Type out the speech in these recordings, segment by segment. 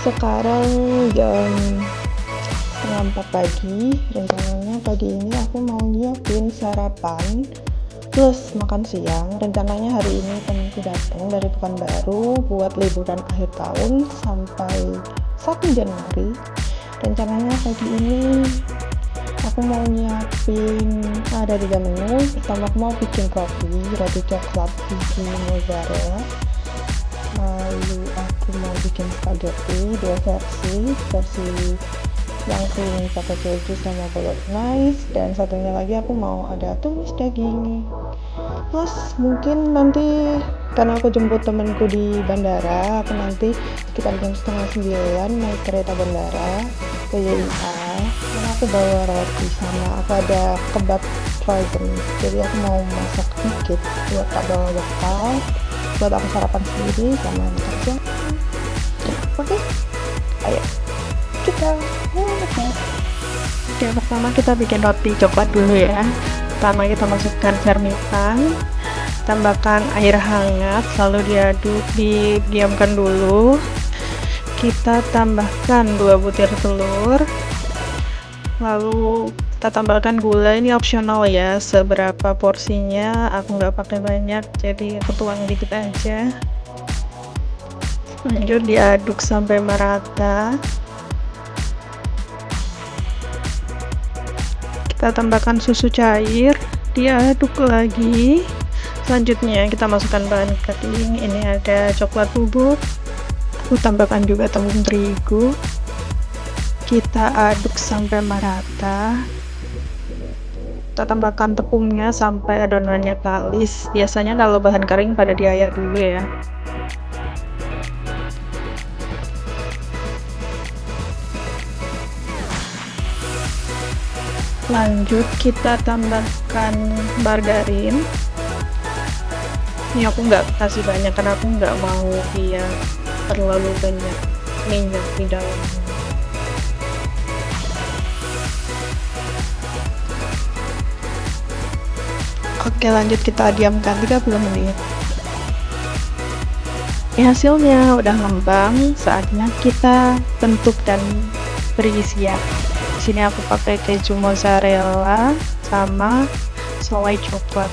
sekarang jam setengah 4 pagi. Rencananya pagi ini aku mau nyiapin sarapan plus makan siang. Rencananya hari ini temanku datang dari Pekanbaru buat liburan akhir tahun sampai 1 Januari. Rencananya pagi ini aku mau nyiapin ada 3 menu. Pertama aku mau bikin roti coklat biji mozzarella. Lalu aku mau bikin spaghetti 2 versi yang creamy pakai keju sama bolognese, dan satunya lagi aku mau ada tumis daging. Plus mungkin nanti karena aku jemput temenku di bandara, aku nanti sekitar jam setengah 9 naik kereta bandara ke YIA, dan aku bawa roti sama aku ada kebab frozen, jadi aku mau masak dikit buat tak bawa bekal, buat aku sarapan sendiri sama anak kerja. Oke, ayo kita mulai. Oke, pertama kita bikin roti coklat dulu ya. Pertama kita masukkan fermentan, tambahkan air hangat, lalu didiamkan dulu. Kita tambahkan 2 butir telur, lalu kita tambahkan gula. Ini opsional ya, seberapa porsinya, aku nggak pakai banyak jadi aku tuang dikit aja. Lanjut diaduk sampai merata. Kita tambahkan susu cair, diaduk lagi. Selanjutnya kita masukkan bahan kering. Ini ada coklat bubuk, aku tambahkan juga tepung terigu. Kita aduk sampai merata. Kita tambahkan tepungnya sampai adonannya kalis. Biasanya kalau bahan kering pada diayak dulu ya. Lanjut kita tambahkan margarin. Ini aku nggak kasih banyak karena aku nggak mau dia terlalu banyak minyak di dalamnya. Oke, lanjut kita diamkan 30 menit. Ini hasilnya udah ngembang, saatnya kita bentuk dan beri isian. Di sini aku pakai keju mozzarella sama selai coklat.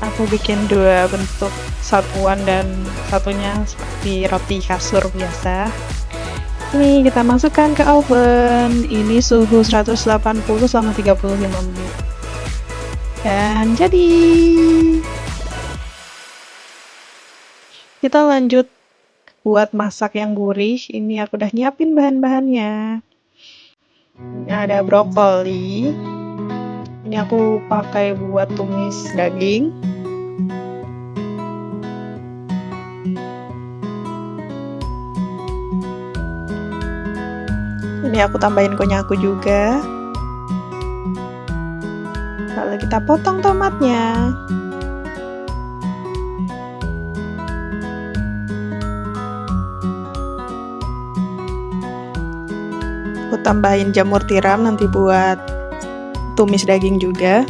Aku bikin 2 bentuk satuan dan satunya seperti roti kasur biasa. Ini kita masukkan ke oven. Ini suhu 180 selama 35 menit. Dan jadi. Kita lanjut buat masak yang gurih. Ini aku udah nyiapin bahan-bahannya. Ada brokoli. Ini aku pakai buat tumis daging. Ini aku tambahin konyaku juga. Lalu kita potong tomatnya. Aku tambahin jamur tiram nanti buat tumis daging juga.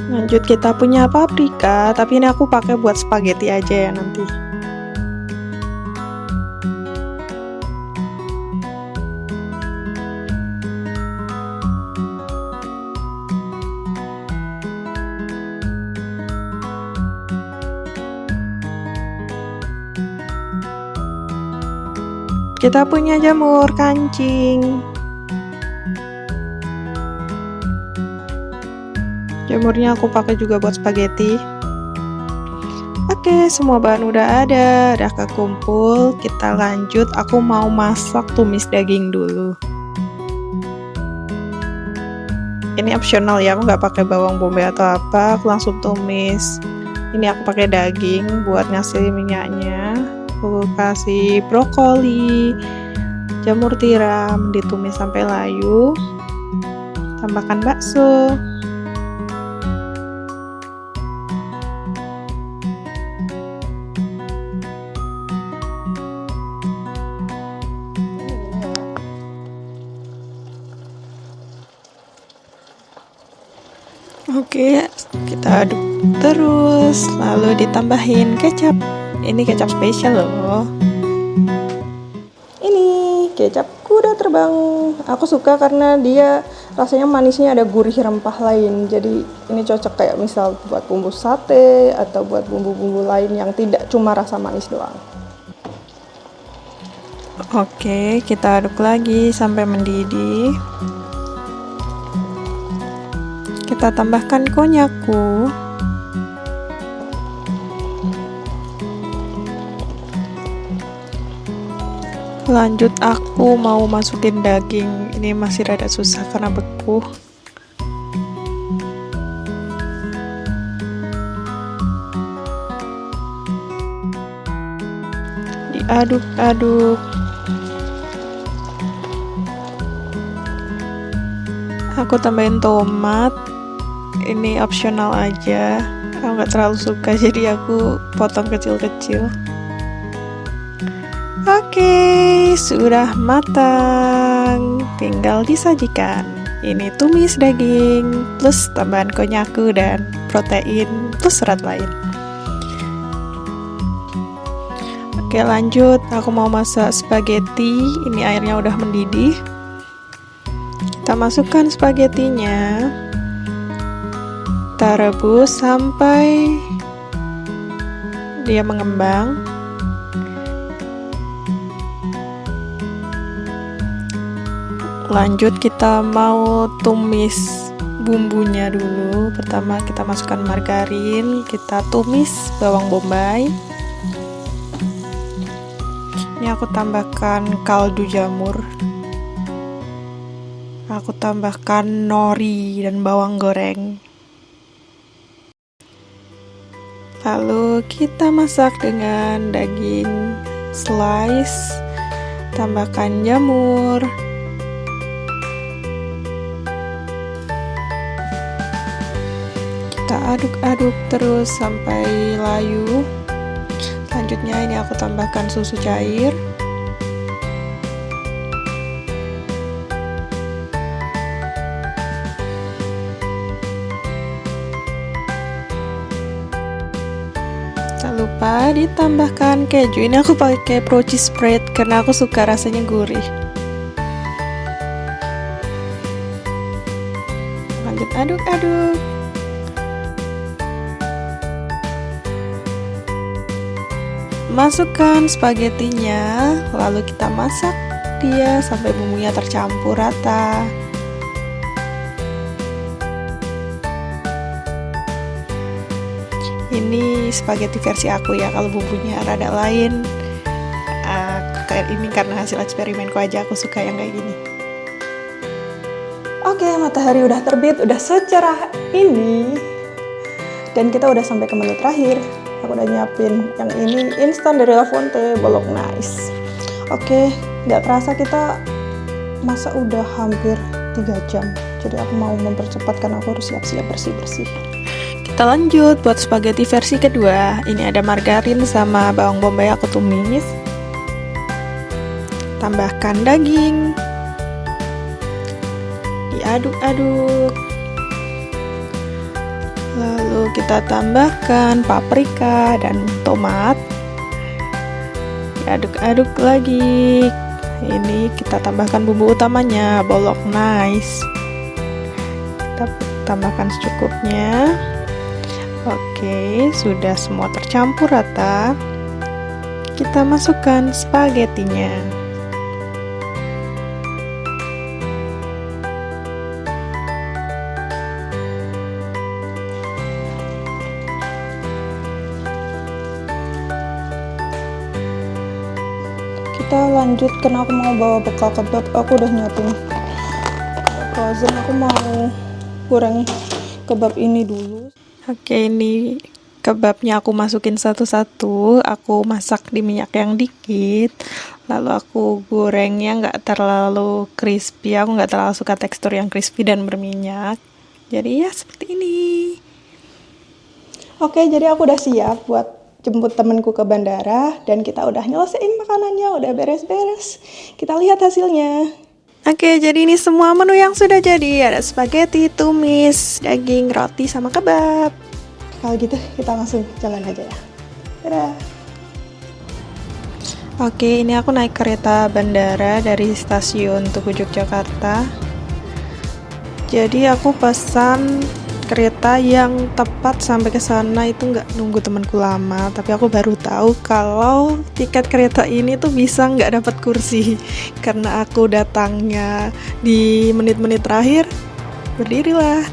Lanjut kita punya paprika, tapi ini aku pakai buat spaghetti aja ya nanti. Kita punya jamur kancing. Jamurnya aku pakai juga buat spaghetti. Oke, semua bahan udah ada kekumpul. Kita lanjut, aku mau masak tumis daging dulu. Ini opsional ya, aku nggak pakai bawang bombay atau apa, aku langsung tumis. Ini aku pakai daging buat ngasih minyaknya. Aku kasih brokoli, jamur tiram, ditumis sampai layu. Tambahkan bakso. Oke, kita aduk terus, lalu ditambahin kecap. Ini kecap spesial loh. Ini kecap kuda terbang. Aku suka karena dia rasanya manisnya ada gurih rempah lain. Jadi ini cocok kayak misal buat bumbu sate atau buat bumbu-bumbu lain yang tidak cuma rasa manis doang. Oke, kita aduk lagi sampai mendidih. Kita tambahkan konyakku. Lanjut aku mau masukin daging. Ini masih rada susah karena beku. Diaduk-aduk. Aku tambahin tomat. Ini opsional aja. Aku nggak terlalu suka jadi aku potong kecil-kecil. Oke, sudah matang. Tinggal disajikan. Ini tumis daging plus tambahan konyakku dan protein plus serat lain. Oke, lanjut. Aku mau masak spaghetti. Ini airnya udah mendidih. Kita masukkan spagettinya. Kita rebus sampai dia mengembang. Lanjut kita mau tumis bumbunya dulu. Pertama kita masukkan margarin, kita tumis bawang bombay. Ini aku tambahkan kaldu jamur. Aku tambahkan nori dan bawang goreng. Lalu kita masak dengan daging slice, tambahkan jamur. Kita aduk-aduk terus sampai layu. Selanjutnya ini aku tambahkan susu cair. Tak lupa ditambahkan keju. Ini aku pakai pro cheese spread karena aku suka rasanya gurih. Lanjut aduk-aduk. Masukkan spagettinya, lalu kita masak dia sampai bumbunya tercampur rata. Ini spaghetti versi aku ya, kalau bumbunya rada lain. Kayak ini karena hasil eksperimenku aja, aku suka yang kayak gini. Oke, matahari udah terbit, udah secerah ini. Dan kita udah sampai ke menu terakhir. Aku udah nyiapin yang ini instan dari La Fonte Bolognese. Oke, nggak kerasa kita masak udah hampir 3 jam. Jadi aku mau mempercepat karena aku harus siap-siap bersih-bersih. Kita lanjut buat spaghetti versi kedua. Ini ada margarin sama bawang bombay aku tumis. Tambahkan daging. Diaduk-aduk. Lalu kita tambahkan paprika dan tomat. Diaduk-aduk lagi. Ini kita tambahkan bumbu utamanya, Bolognese. Kita tambahkan secukupnya. Oke, sudah semua tercampur rata. Kita masukkan spagettinya. Kita lanjut karena aku mau bawa bekal kebab. Aku udah nyiapin frozen. Aku mau goreng kebab ini dulu. Oke, ini kebabnya aku masukin satu-satu. Aku masak di minyak yang dikit. Lalu aku gorengnya nggak terlalu crispy. Aku nggak terlalu suka tekstur yang crispy dan berminyak. Jadi ya seperti ini. Oke, jadi aku udah siap buat jemput temenku ke bandara. Dan kita udah nyelesain makanannya, udah beres-beres. Kita lihat hasilnya. Oke, jadi ini semua menu yang sudah jadi. Ada spaghetti, tumis, daging, roti, sama kebab. Kalau gitu kita langsung jalan aja ya. Dadah. Oke, ini aku naik kereta bandara dari stasiun Tugu Yogyakarta. Jadi aku pesan kereta yang tepat sampai ke sana itu nggak nunggu temanku lama, tapi aku baru tahu kalau tiket kereta ini tuh bisa nggak dapat kursi karena aku datangnya di menit-menit terakhir. Berdirilah.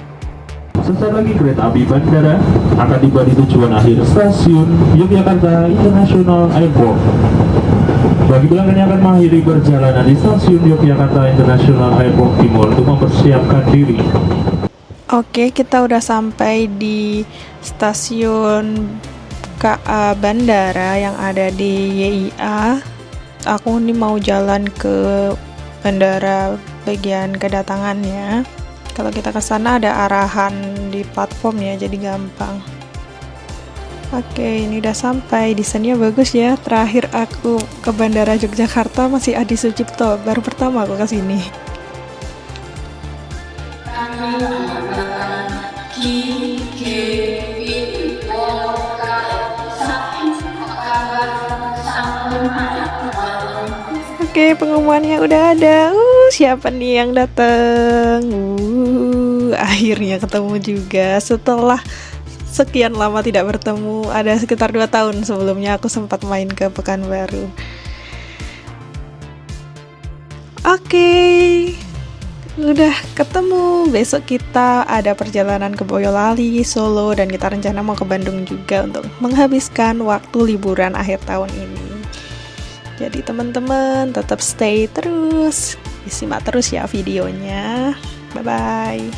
Sesaat lagi kereta api bandara akan tiba di tujuan akhir stasiun Yogyakarta International Airport. Bagi pelanggan yang akan mengakhiri perjalanan di stasiun Yogyakarta International Airport Timur untuk mempersiapkan diri. Oke, kita udah sampai di stasiun KA Bandara yang ada di YIA. Aku ini mau jalan ke bandara bagian kedatangannya. Kalau kita ke sana ada arahan di platform ya, jadi gampang. Oke, ini udah sampai. Desainnya bagus ya. Terakhir aku ke Bandara Yogyakarta masih Adi Sucipto. Baru pertama aku ke sini. Oke, pengumumannya udah ada. Siapa nih yang datang? Akhirnya ketemu juga setelah sekian lama tidak bertemu. Ada sekitar 2 tahun sebelumnya aku sempat main ke Pekanbaru. Oke, udah ketemu. Besok kita ada perjalanan ke Boyolali, Solo, dan kita rencana mau ke Bandung juga untuk menghabiskan waktu liburan akhir tahun ini. Jadi teman-teman tetap stay terus, disimak terus ya videonya. Bye-bye.